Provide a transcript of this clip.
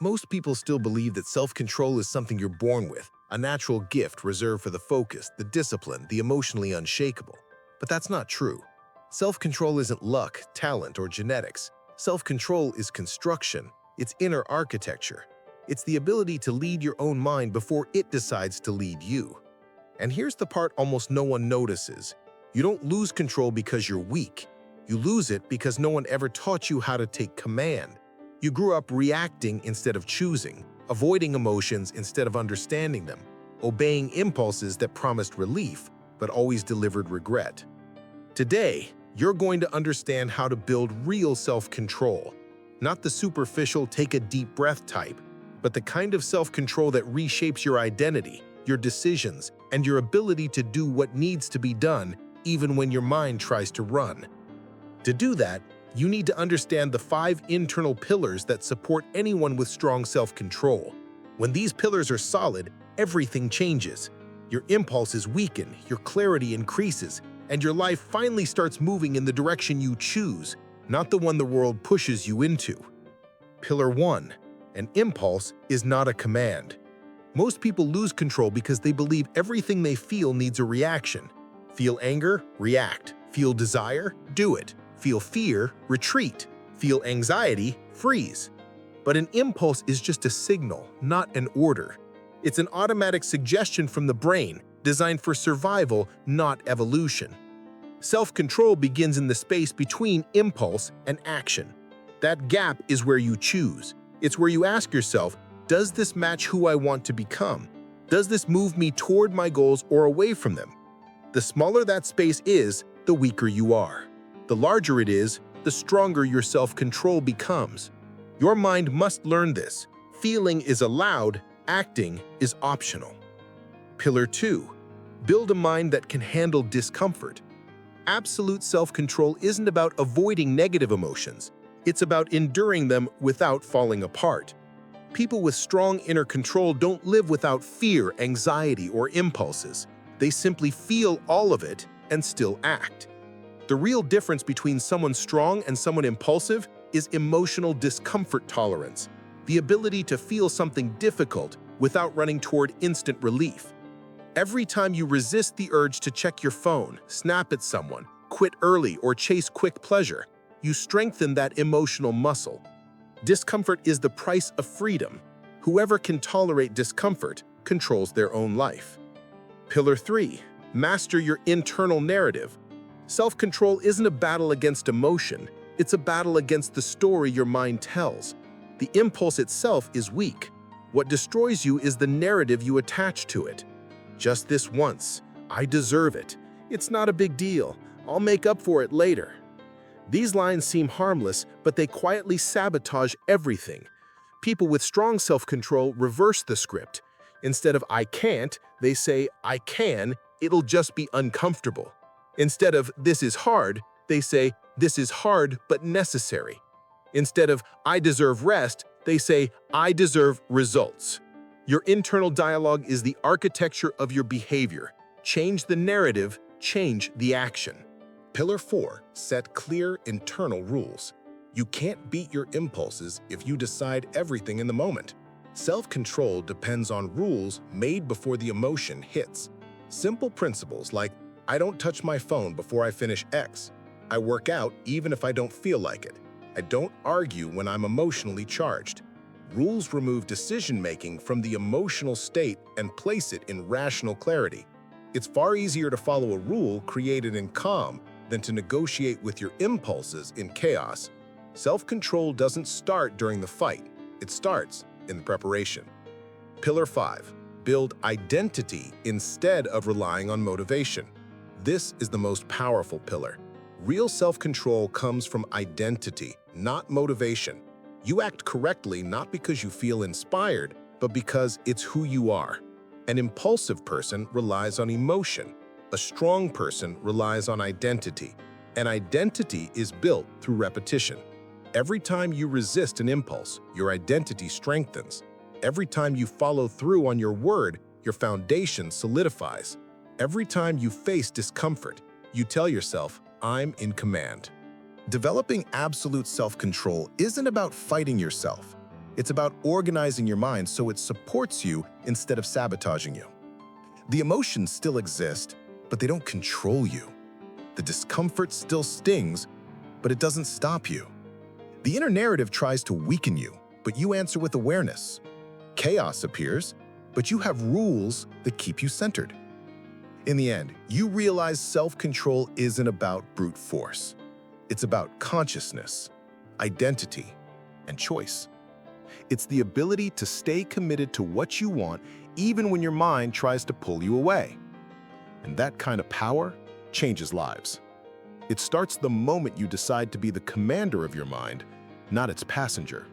Most people still believe that self-control is something you're born with, a natural gift reserved for the focused, the disciplined, the emotionally unshakable. But that's not true. Self-control isn't luck, talent, or genetics. Self-control is construction. It's inner architecture. It's the ability to lead your own mind before it decides to lead you. And here's the part almost no one notices. You don't lose control because you're weak. You lose it because no one ever taught you how to take command. You grew up reacting instead of choosing, avoiding emotions instead of understanding them, obeying impulses that promised relief but always delivered regret. Today, you're going to understand how to build real self-control, not the superficial take a deep breath type, but the kind of self-control that reshapes your identity, your decisions, and your ability to do what needs to be done even when your mind tries to run. To do that, you need to understand the 5 internal pillars that support anyone with strong self-control. When these pillars are solid, everything changes. Your impulses weaken, your clarity increases, and your life finally starts moving in the direction you choose, not the one the world pushes you into. Pillar 1. An impulse is not a command. Most people lose control because they believe everything they feel needs a reaction. Feel anger? React. Feel desire? Do it. Feel fear? Retreat. Feel anxiety? Freeze. But an impulse is just a signal, not an order. It's an automatic suggestion from the brain, designed for survival, not evolution. Self-control begins in the space between impulse and action. That gap is where you choose. It's where you ask yourself, does this match who I want to become? Does this move me toward my goals or away from them? The smaller that space is, the weaker you are. The larger it is, the stronger your self-control becomes. Your mind must learn this. Feeling is allowed, acting is optional. Pillar 2. Build a mind that can handle discomfort. Absolute self-control isn't about avoiding negative emotions. It's about enduring them without falling apart. People with strong inner control don't live without fear, anxiety, or impulses. They simply feel all of it and still act. The real difference between someone strong and someone impulsive is emotional discomfort tolerance, the ability to feel something difficult without running toward instant relief. Every time you resist the urge to check your phone, snap at someone, quit early, or chase quick pleasure, you strengthen that emotional muscle. Discomfort is the price of freedom. Whoever can tolerate discomfort controls their own life. Pillar 3. Master your internal narrative. Self-control isn't a battle against emotion. It's a battle against the story your mind tells. The impulse itself is weak. What destroys you is the narrative you attach to it. Just this once. I deserve it. It's not a big deal. I'll make up for it later. These lines seem harmless, but they quietly sabotage everything. People with strong self-control reverse the script. Instead of I can't, they say I can, it'll just be uncomfortable. Instead of this is hard, they say this is hard but necessary. Instead of I deserve rest, they say I deserve results. Your internal dialogue is the architecture of your behavior. Change the narrative, change the action. Pillar 4. Set clear internal rules. You can't beat your impulses if you decide everything in the moment. Self-control depends on rules made before the emotion hits. Simple principles like, I don't touch my phone before I finish X. I work out even if I don't feel like it. I don't argue when I'm emotionally charged. Rules remove decision-making from the emotional state and place it in rational clarity. It's far easier to follow a rule created in calm than to negotiate with your impulses in chaos. Self-control doesn't start during the fight. It starts in the preparation. Pillar 5. Build identity instead of relying on motivation. This is the most powerful pillar. Real self-control comes from identity, not motivation. You act correctly not because you feel inspired, but because it's who you are. An impulsive person relies on emotion. A strong person relies on identity. An identity is built through repetition. Every time you resist an impulse, your identity strengthens. Every time you follow through on your word, your foundation solidifies. Every time you face discomfort, you tell yourself, I'm in command. Developing absolute self-control isn't about fighting yourself. It's about organizing your mind so it supports you instead of sabotaging you. The emotions still exist, but they don't control you. The discomfort still stings, but it doesn't stop you. The inner narrative tries to weaken you, but you answer with awareness. Chaos appears, but you have rules that keep you centered. In the end, you realize self-control isn't about brute force. It's about consciousness, identity, and choice. It's the ability to stay committed to what you want even when your mind tries to pull you away. And that kind of power changes lives. It starts the moment you decide to be the commander of your mind, not its passenger.